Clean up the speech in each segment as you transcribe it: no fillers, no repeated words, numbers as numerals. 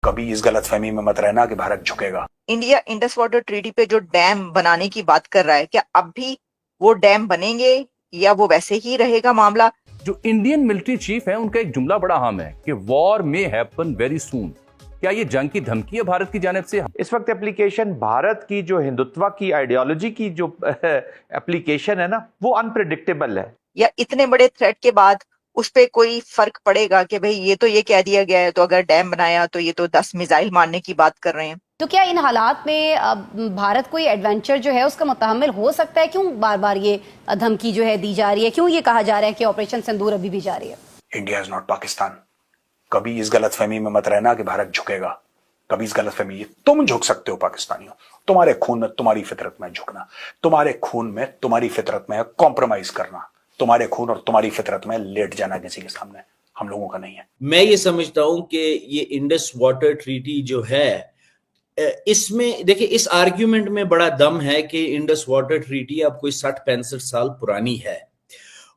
कभी इस गलतफहमी में मत रहना कि भारत झुकेगा। इंडिया इंडस वाटर ट्रीटी पे जो डैम बनाने की बात कर रहा है, क्या अब भी वो डैम बनेंगे या वो वैसे ही रहेगा मामला? जो इंडियन मिलिट्री चीफ है उनका एक जुमला बड़ा अहम है कि war may happen very soon. क्या ये जंग की धमकी है भारत की जानिब से? इस वक्त एप्लीकेशन भारत की जो हिंदुत्व की आइडियोलॉजी की जो एप्लीकेशन है ना, वो अनप्रेडिक्टेबल है। या इतने बड़े थ्रेट के बाद उस पे कोई फर्क पड़ेगा कि भाई ये तो ये कह दिया गया है, तो अगर डैम बनाया तो ये तो 10 मिसाइल मारने की बात कर रहे हैं। तो क्या इन हालात में भारत कोई एडवेंचर जो है उसका मुतहम्मिल हो सकता है? क्यों बार बार ये धमकी जो है दी जा रही है? क्यों ये कहा जा रहा है कि ऑपरेशन सिंदूर अभी भी जारी है? India is not Pakistan. कभी इस गलतफहमी में मत रहना कि भारत झुकेगा। कभी इस गलतफहमी, तुम झुक सकते हो पाकिस्तानियों, तुम्हारे खून में, तुम्हारी फितरत में झुकना, तुम्हारे खून में, तुम्हारी फितरत में कॉम्प्रोमाइज करना, तुम्हारे खून और तुम्हारी फितरत में लेट जाना किसी के सामने, हम लोगों का नहीं है। मैं ये समझता हूं कि ये इंडस वाटर ट्रीटी जो है, इसमें देखिए, इस आर्ग्यूमेंट में बड़ा दम है कि इंडस वाटर ट्रीटी अब कोई 60-65 साल पुरानी है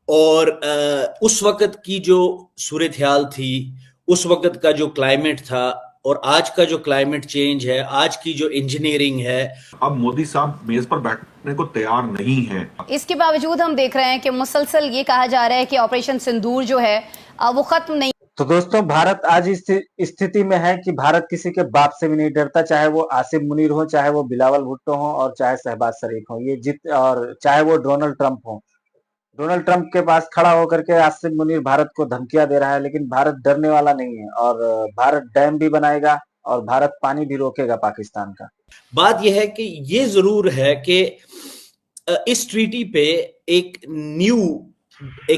और उस वक्त की जो सूरत हाल थी, उस वक्त का जो क्लाइमेट था और आज का जो क्लाइमेट चेंज है, आज की जो इंजीनियरिंग है, अब मोदी साहब मेज पर बैठने को तैयार नहीं है। इसके बावजूद हम देख रहे हैं कि मुसलसल ये कहा जा रहा है कि ऑपरेशन सिंदूर जो है वो खत्म नहीं। तो दोस्तों, भारत आज इस स्थिति में है कि भारत किसी के बाप से भी नहीं डरता, चाहे वो आसिम मुनीर हो, चाहे वो बिलावल भुट्टो हो और चाहे शहबाज शरीफ हो, ये जित और चाहे वो डोनाल्ड ट्रंप हो। डोनाल्ड ट्रंप के पास खड़ा होकर के आसिम मुनीर भारत को धमकियां दे रहा है, लेकिन भारत डरने वाला नहीं है और भारत डैम भी बनाएगा और भारत पानी भी रोकेगा पाकिस्तान का। बात यह है कि ये जरूर है कि इस ट्रीटी पे एक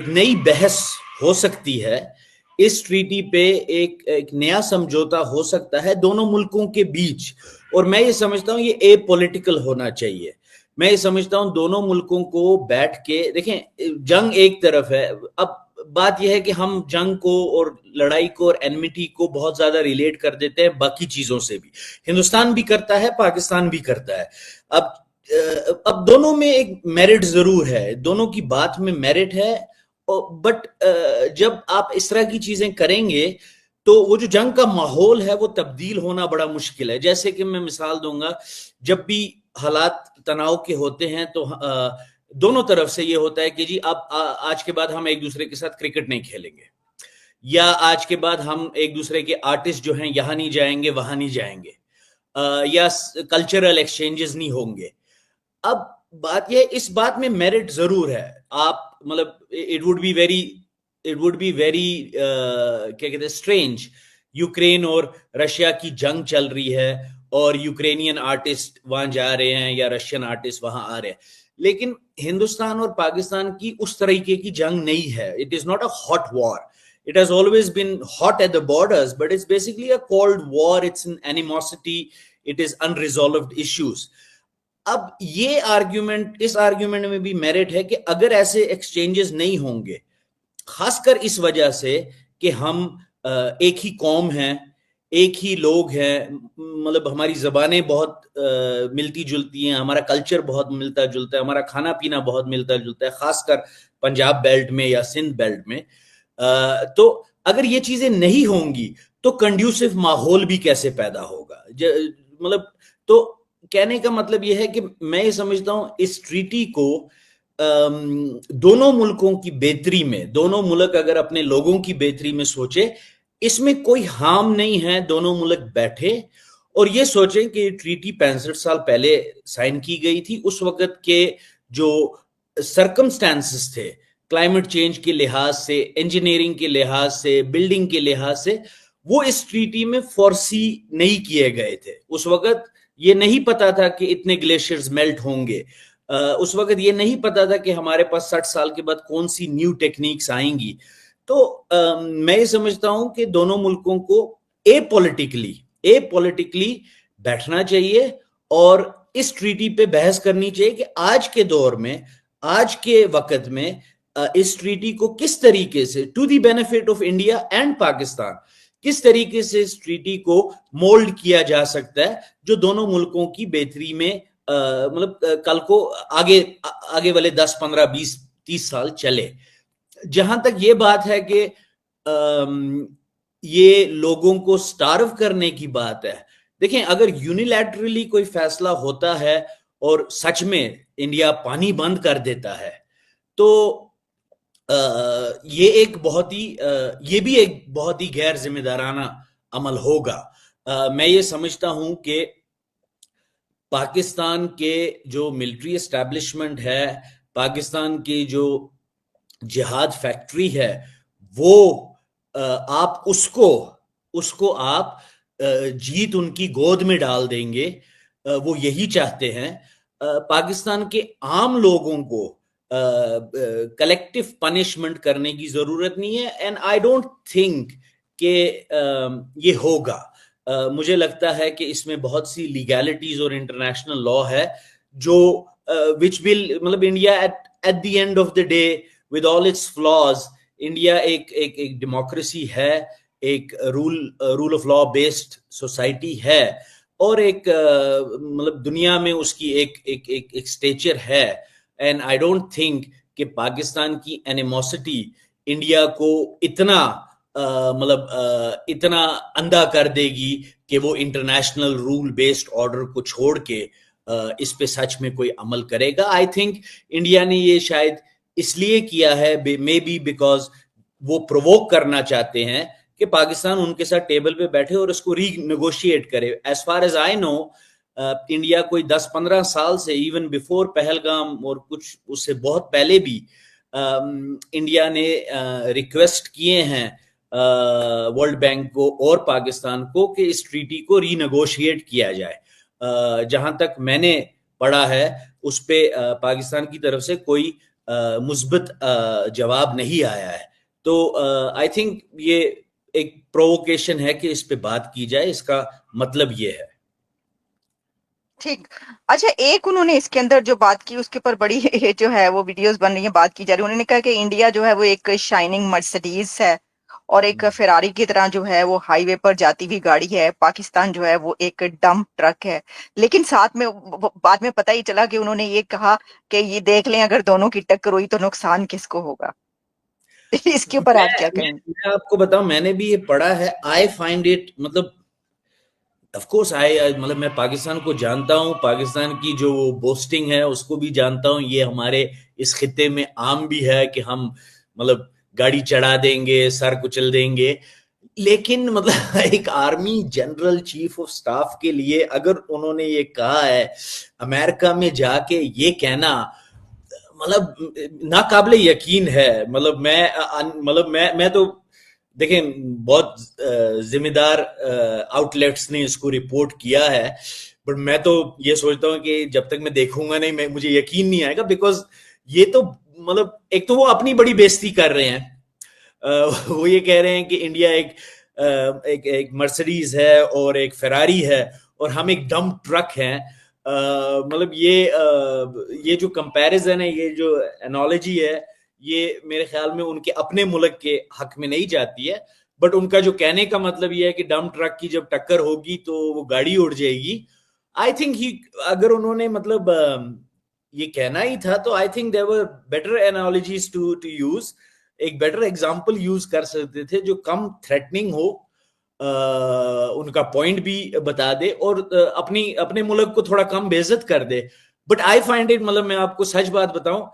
नई बहस हो सकती है। इस ट्रीटी पे एक नया समझौता हो सकता है दोनों मुल्कों के बीच, और मैं ये समझता हूँ ये एपॉलिटिकल होना चाहिए। मैं ये समझता हूँ दोनों मुल्कों को बैठ के देखें, जंग एक तरफ है। अब बात यह है कि हम जंग को और लड़ाई को और एनमिटी को बहुत ज्यादा रिलेट कर देते हैं बाकी चीजों से भी। हिंदुस्तान भी करता है, पाकिस्तान भी करता है। अब दोनों में एक मेरिट जरूर है, दोनों की बात में मेरिट है, बट जब आप इस तरह की चीजें करेंगे तो वो जो जंग का माहौल है वो तब्दील होना बड़ा मुश्किल है। जैसे कि मैं मिसाल दूंगा, जब भी हालात तनाव के होते हैं तो दोनों तरफ से ये होता है कि जी अब आज के बाद हम एक दूसरे के साथ क्रिकेट नहीं खेलेंगे, या आज के बाद हम एक दूसरे के आर्टिस्ट जो हैं यहाँ नहीं जाएंगे, वहां नहीं जाएंगे, या कल्चरल एक्सचेंजेस नहीं होंगे। अब बात यह, इस बात में मेरिट जरूर है। आप मतलब इट वुड बी वेरी क्या कहते हैं, स्ट्रेंज, यूक्रेन और रशिया की जंग चल रही है और यूक्रेनियन आर्टिस्ट वहां जा रहे हैं या रशियन आर्टिस्ट वहां आ रहे हैं, लेकिन हिंदुस्तान और पाकिस्तान की उस तरीके की जंग नहीं है। It is not a hot war. It has always been hot at the borders, but it's basically a cold war. It's an animosity. It is unresolved issues. अब ये आर्ग्यूमेंट, इस आर्ग्यूमेंट में भी मेरिट है कि अगर ऐसे एक्सचेंजेस नहीं होंगे, खासकर इस वजह से कि हम एक ही कौम हैं, एक ही लोग हैं, मतलब हमारी जबानें बहुत मिलती जुलती हैं, हमारा कल्चर बहुत मिलता जुलता है, हमारा खाना पीना बहुत मिलता जुलता है, खासकर पंजाब बेल्ट में या सिंध बेल्ट में। तो अगर ये चीजें नहीं होंगी तो कंड्यूसिव माहौल भी कैसे पैदा होगा? मतलब तो कहने का मतलब यह है कि मैं ये समझता हूं इस ट्रीटी को दोनों मुल्कों की बेहतरी में, दोनों मुल्क अगर अपने लोगों की बेहतरी में सोचे, इसमें कोई हार्म नहीं है। दोनों मुल्क बैठे और ये सोचें कि ट्रीटी 65 साल पहले साइन की गई थी। उस वक्त के जो सर्कमस्टेंसेस थे, क्लाइमेट चेंज के लिहाज से, इंजीनियरिंग के लिहाज से, बिल्डिंग के लिहाज से, वो इस ट्रीटी में फोरसी नहीं किए गए थे। उस वक्त ये नहीं पता था कि इतने ग्लेशियर्स मेल्ट होंगे। उस वक्त ये नहीं पता था कि हमारे पास 60 साल के बाद कौन सी न्यू टेक्निक्स आएंगी। तो मैं ये समझता हूं कि दोनों मुल्कों को एपॉलिटिकली बैठना चाहिए और इस ट्रीटी पे बहस करनी चाहिए कि आज के दौर में, आज के वक्त में इस ट्रीटी को किस तरीके से, to the benefit of India and Pakistan, किस तरीके से इस ट्रीटी को मोल्ड किया जा सकता है जो दोनों मुल्कों की बेहतरी में मतलब कल को आगे वाले 10, 15, 20, 30 साल चले। जहां तक ये बात है कि ये लोगों को स्टार्व करने की बात है। देखें, अगर यूनिलैटरली कोई फैसला होता है और सच में इंडिया पानी बंद कर देता है, तो ये भी एक बहुत ही गैर जिम्मेदाराना अमल होगा। मैं ये समझता हूं कि पाकिस्तान के जो मिलिट्री एस्टैब्लिशमेंट है, पाकिस्तान की जो जिहाद फैक्ट्री है, वो आप उसको आप जीत उनकी गोद में डाल देंगे, वो यही चाहते हैं। पाकिस्तान के आम लोगों को कलेक्टिव पनिशमेंट करने की जरूरत नहीं है, एंड आई डोंट थिंक कि ये होगा। मुझे लगता है कि इसमें बहुत सी लीगैलिटीज और इंटरनेशनल लॉ है जो विच विल, मतलब India at the end of the day with all it's flaws, India एक डेमोक्रेसी है, एक rule of law based society है, और एक मतलब दुनिया में उसकी एक स्टेचर है। एंड आई डोंट थिंक कि पाकिस्तान की एनिमोसिटी इंडिया को इतना इतना अंधा कर देगी कि वो इंटरनेशनल रूल बेस्ड ऑर्डर को छोड़ के इस पे सच में कोई अमल करेगा। आई थिंक इंडिया ने ये शायद इसलिए किया है, मे बी बिकॉज वो प्रोवोक करना चाहते हैं कि पाकिस्तान उनके साथ टेबल पे बैठे और इसको रीनेगोशिएट करे। As far as I know, India कोई 10-15 साल से, इवन बिफोर पहलगाम और कुछ उससे बहुत पहले भी, इंडिया ने रिक्वेस्ट किए हैं वर्ल्ड बैंक को और पाकिस्तान को कि इस ट्रीटी को रीनेगोशिएट किया जाए। जहां तक मैंने पढ़ा है उस पे पाकिस्तान की तरफ से कोई मुस्बत जवाब नहीं आया है। तो आई थिंक ये एक प्रोवोकेशन है कि इस पे बात की जाए, इसका मतलब ये है। ठीक। अच्छा, एक उन्होंने इसके अंदर जो बात की उसके ऊपर बड़ी जो है वो वीडियोस बन रही है, बात की जा रही है। उन्होंने कहा कि इंडिया जो है वो एक शाइनिंग मर्सिडीज है और एक फेरारी की तरह जो है वो हाईवे पर जाती हुई गाड़ी है, पाकिस्तान जो है वो एक डंप ट्रक है। लेकिन साथ में बाद में पता ही चला कि उन्होंने ये कहा कि ये देख लें, अगर दोनों की टक्कर हुई तो नुकसान किसको होगा। इसके ऊपर आप क्या कहेंगे? मैं आपको बताऊं, मैंने भी ये पढ़ा है। आई फाइंड इट, मतलब ऑफ कोर्स मतलब मैं पाकिस्तान को जानता हूं, पाकिस्तान की जो बोस्टिंग है उसको भी जानता हूं। ये हमारे इस खिते में आम भी है कि हम मतलब गाड़ी चढ़ा देंगे, सर कुचल देंगे। लेकिन मतलब एक army general chief of staff के लिए अगर उन्होंने ये कहा है, अमेरिका में जाके ये कहना, मतलब नाकाबिले यकीन है। मतलब मैं तो देखें, बहुत जिम्मेदार आउटलेट्स ने इसको रिपोर्ट किया है, बट मैं तो ये सोचता हूँ कि जब तक मैं देखूंगा नहीं, मुझे यकीन नहीं आएगा। बिकॉज ये तो मतलब एक तो वो अपनी बड़ी बेइज्जती कर रहे हैं। वो ये कह रहे हैं कि इंडिया एक मर्सिडीज है और एक फेरारी है और हम एक डंप ट्रक हैं। मतलब ये जो कंपैरिजन है, ये जो एनालॉजी है, ये मेरे ख्याल में उनके अपने मुल्क के हक में नहीं जाती है। बट उनका जो कहने का मतलब ये है कि डंप ट्रक की जब टक्कर होगी तो वो गाड़ी उड़ जाएगी। आई थिंक अगर उन्होंने मतलब ये कहना ही था तो I think there were better analogies to use, एक बेटर एग्जांपल यूज कर सकते थे जो कम थ्रेटनिंग हो, उनका पॉइंट भी बता दे और अपने मुल्क को थोड़ा कम बेइज्जत कर दे। बट आई फाइंड इट, मतलब मैं आपको सच बात बताऊं,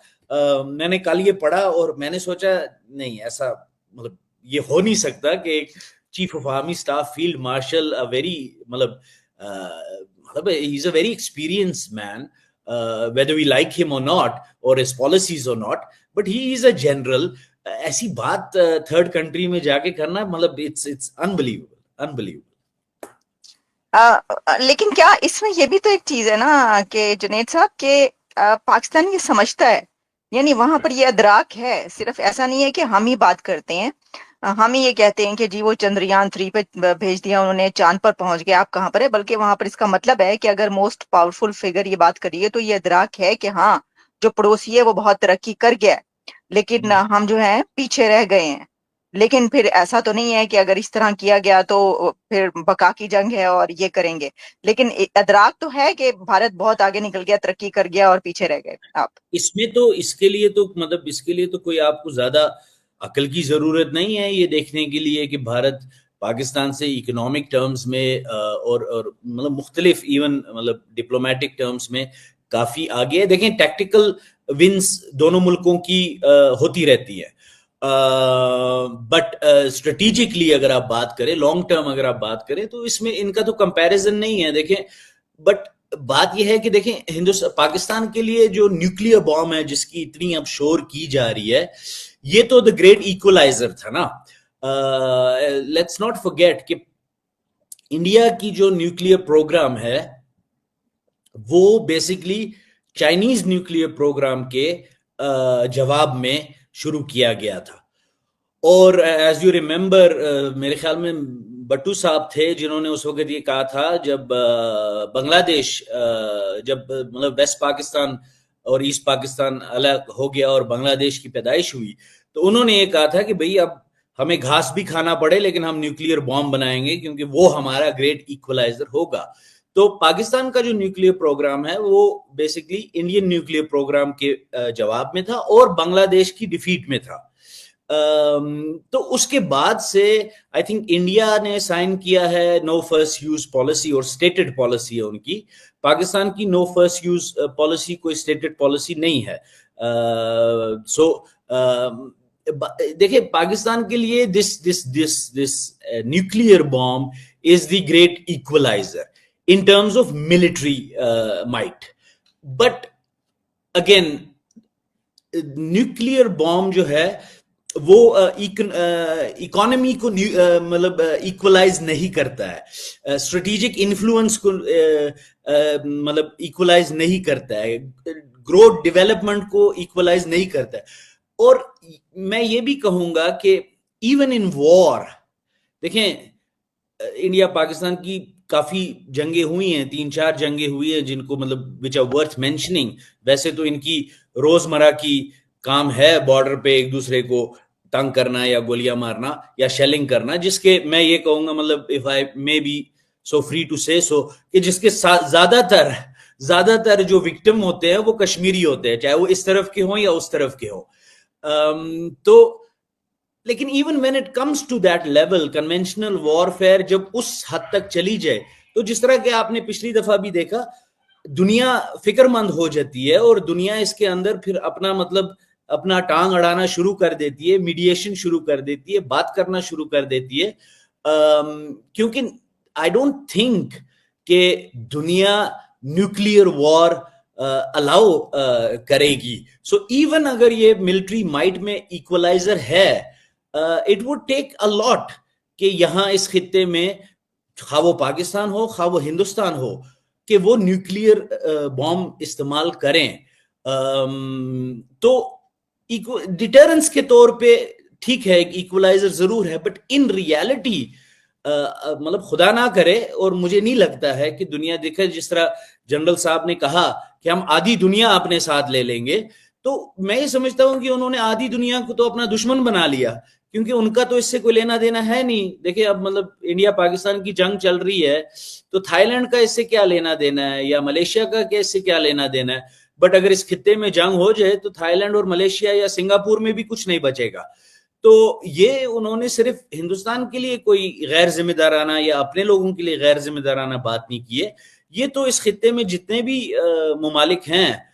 मैंने कल ये पढ़ा और मैंने सोचा नहीं, ऐसा मतलब ये हो नहीं सकता कि एक chief of army staff field marshal, मतलब he is a very experienced man, whether we like him or not or his policies or not, but he is a general। ऐसी बात थर्ड कंट्री में जाके करना, मतलब इट्स अनबिलीवेबल। लेकिन क्या इसमें ये भी तो एक चीज है ना कि जुनैद साहब के पाकिस्तान ये समझता है, यानी वहां पर ये अदराक है। सिर्फ ऐसा नहीं है कि हम ही बात करते हैं, हम ही ये कहते हैं कि जी वो चंद्रयान 3 पे भेज दिया उन्होंने, चांद पर पहुंच गए, आप कहाँ पर है। बल्कि वहां पर इसका मतलब है कि अगर मोस्ट पावरफुल फिगर ये बात करिए तो ये अदराक है कि हाँ, जो पड़ोसी है वो बहुत तरक्की कर गया है, लेकिन हम जो है पीछे रह गए हैं। लेकिन फिर ऐसा तो नहीं है कि अगर इस तरह किया गया तो फिर बका की जंग है और ये करेंगे। लेकिन अदराक तो है कि भारत बहुत आगे निकल गया, तरक्की कर गया और पीछे रह गए आप। इसमें तो इसके लिए तो कोई आपको ज्यादा अकल की जरूरत नहीं है ये देखने के लिए कि भारत पाकिस्तान से इकोनॉमिक टर्म्स में और मतलब मुख्तलिफ इवन मतलब डिप्लोमेटिक टर्म्स में काफी आगे है। देखें टैक्टिकल विंस दोनों मुल्कों की होती रहती है, बट स्ट्रेटेजिकली अगर आप बात करें, लॉन्ग टर्म अगर आप बात करें, तो इसमें इनका तो कंपैरिजन नहीं है। देखें बट बात यह है कि देखें हिंदुस्तान पाकिस्तान के लिए जो न्यूक्लियर बॉम्ब है जिसकी इतनी अब शोर की जा रही है, ये तो द ग्रेट इक्वलाइजर था ना। लेट्स नॉट फॉरगेट कि इंडिया की जो न्यूक्लियर प्रोग्राम है वो बेसिकली चाइनीज न्यूक्लियर प्रोग्राम के जवाब में शुरू किया गया था। और एज यू रिमेंबर, मेरे ख्याल में भट्टू साहब थे जिन्होंने उस वक्त ये कहा था जब बांग्लादेश जब मतलब वेस्ट पाकिस्तान और ईस्ट पाकिस्तान अलग हो गया और बांग्लादेश की पैदाइश हुई, तो उन्होंने ये कहा था कि भाई अब हमें घास भी खाना पड़े लेकिन हम न्यूक्लियर बॉम्ब बनाएंगे क्योंकि वो हमारा ग्रेट इक्वलाइजर होगा। तो पाकिस्तान का जो न्यूक्लियर प्रोग्राम है वो बेसिकली इंडियन न्यूक्लियर प्रोग्राम के जवाब में था और बांग्लादेश की डिफीट में था। तो उसके बाद से आई थिंक इंडिया ने साइन किया है नो फर्स्ट यूज पॉलिसी, और स्टेटेड पॉलिसी है उनकी। पाकिस्तान की नो फर्स्ट यूज पॉलिसी कोई स्टेटेड पॉलिसी नहीं है। देखिए पाकिस्तान के लिए this nuclear bomb is the great equaliser in terms of military might, but again nuclear bomb जो है वो इकोनॉमी को मतलब इक्वलाइज नहीं करता है, स्ट्रेटेजिक इन्फ्लुएंस को मतलब इक्वलाइज नहीं करता है, ग्रोथ डेवलपमेंट को इक्वलाइज नहीं करता है। और मैं ये भी कहूंगा कि इवन इन वॉर, देखें इंडिया पाकिस्तान की काफी जंगें हुई हैं, 3-4 जंगें हुई हैं जिनको मतलब विच आर वर्थ मेंशनिंग। वैसे तो इनकी रोजमर्रा की काम है बॉर्डर पे एक दूसरे को तंग करना या गोलियां मारना या शेलिंग करना, जिसके मैं ये कहूंगा मतलब if I may be so free to say so कि जिसके ज्यादातर जो विक्टिम होते हैं वो कश्मीरी होते हैं, चाहे वो इस तरफ के हों या उस तरफ के हों। तो लेकिन even when it comes to that level, conventional warfare जब उस हद तक चली जाए, तो जिस तरह के आपने पिछली दफा भी देखा, दुनिया फिक्रमंद हो जाती है और दुनिया इसके अंदर फिर अपना मतलब अपना टांग अड़ाना शुरू कर देती है, मीडिएशन शुरू कर देती है, बात करना शुरू कर देती है, क्योंकि आई डोंट थिंक कि दुनिया न्यूक्लियर वॉर अलाउ करेगी। सो इवन अगर ये मिलिट्री माइट में इक्वलाइजर है, it would take a lot कि यहां इस खित्ते में खा वो पाकिस्तान हो खा वो हिंदुस्तान हो कि वो न्यूक्लियर बॉम्ब इस्तेमाल करें। तो डिटरेंस के तौर पे ठीक है, इक्वलाइजर जरूर है, बट इन रियलिटी मतलब खुदा ना करे, और मुझे नहीं लगता है कि दुनिया देखे, जिस तरह जनरल साहब ने कहा कि हम आधी दुनिया अपने साथ ले लेंगे, तो मैं ये समझता हूं कि उन्होंने आधी दुनिया को तो अपना दुश्मन बना लिया, क्योंकि उनका तो इससे कोई लेना देना है नहीं। देखिए अब मतलब इंडिया पाकिस्तान की जंग चल रही है, तो थाईलैंड का इससे क्या लेना देना है या मलेशिया का इससे क्या लेना देना है। बट अगर इस खित्ते में जंग हो जाए तो थाईलैंड और मलेशिया या सिंगापुर में भी कुछ नहीं बचेगा। तो ये उन्होंने सिर्फ हिंदुस्तान के लिए कोई गैर जिम्मेदाराना या अपने लोगों के लिए गैर जिम्मेदाराना बात नहीं की है, ये तो इस खित्ते में जितने भी मुमालिक हैं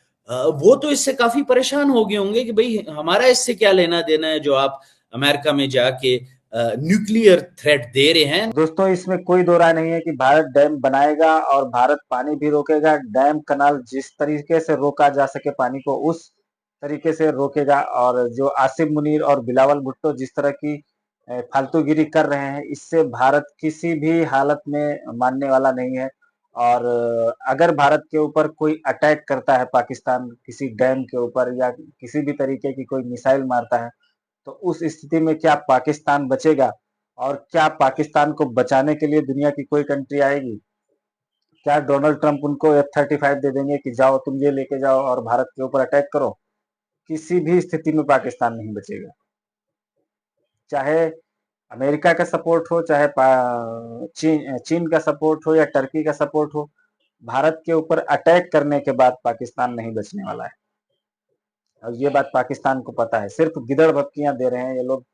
वो तो इससे काफी परेशान हो गए होंगे कि भाई हमारा इससे क्या लेना देना है जो आप अमेरिका में जाके न्यूक्लियर थ्रेट दे रहे हैं। दोस्तों इसमें कोई दो राय नहीं है कि भारत डैम बनाएगा और भारत पानी भी रोकेगा। डैम कनाल जिस तरीके से रोका जा सके पानी को उस तरीके से रोकेगा, और जो आसिम मुनीर और बिलावल भुट्टो जिस तरह की फालतूगिरी कर रहे हैं, इससे भारत किसी भी हालत में मानने वाला नहीं है। और अगर भारत के ऊपर कोई अटैक करता है पाकिस्तान, किसी डैम के ऊपर या किसी भी तरीके की कोई मिसाइल मारता है, तो उस स्थिति में क्या पाकिस्तान बचेगा? और क्या पाकिस्तान को बचाने के लिए दुनिया की कोई कंट्री आएगी? क्या डोनाल्ड ट्रंप उनको F-35 दे देंगे कि जाओ तुम ये लेके जाओ और भारत के ऊपर अटैक करो? किसी भी स्थिति में पाकिस्तान नहीं बचेगा, चाहे अमेरिका का सपोर्ट हो, चाहे चीन का सपोर्ट हो या टर्की का सपोर्ट हो। भारत के ऊपर अटैक करने के बाद पाकिस्तान नहीं बचने वाला है, और ये बात पाकिस्तान को पता है। सिर्फ गिदड़ भपकियां दे रहे हैं ये लोग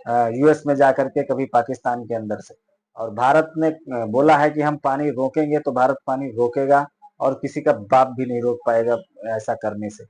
यूएस में जाकर के, कभी पाकिस्तान के अंदर से। और भारत ने बोला है कि हम पानी रोकेंगे, तो भारत पानी रोकेगा और किसी का बाप भी नहीं रोक पाएगा ऐसा करने से।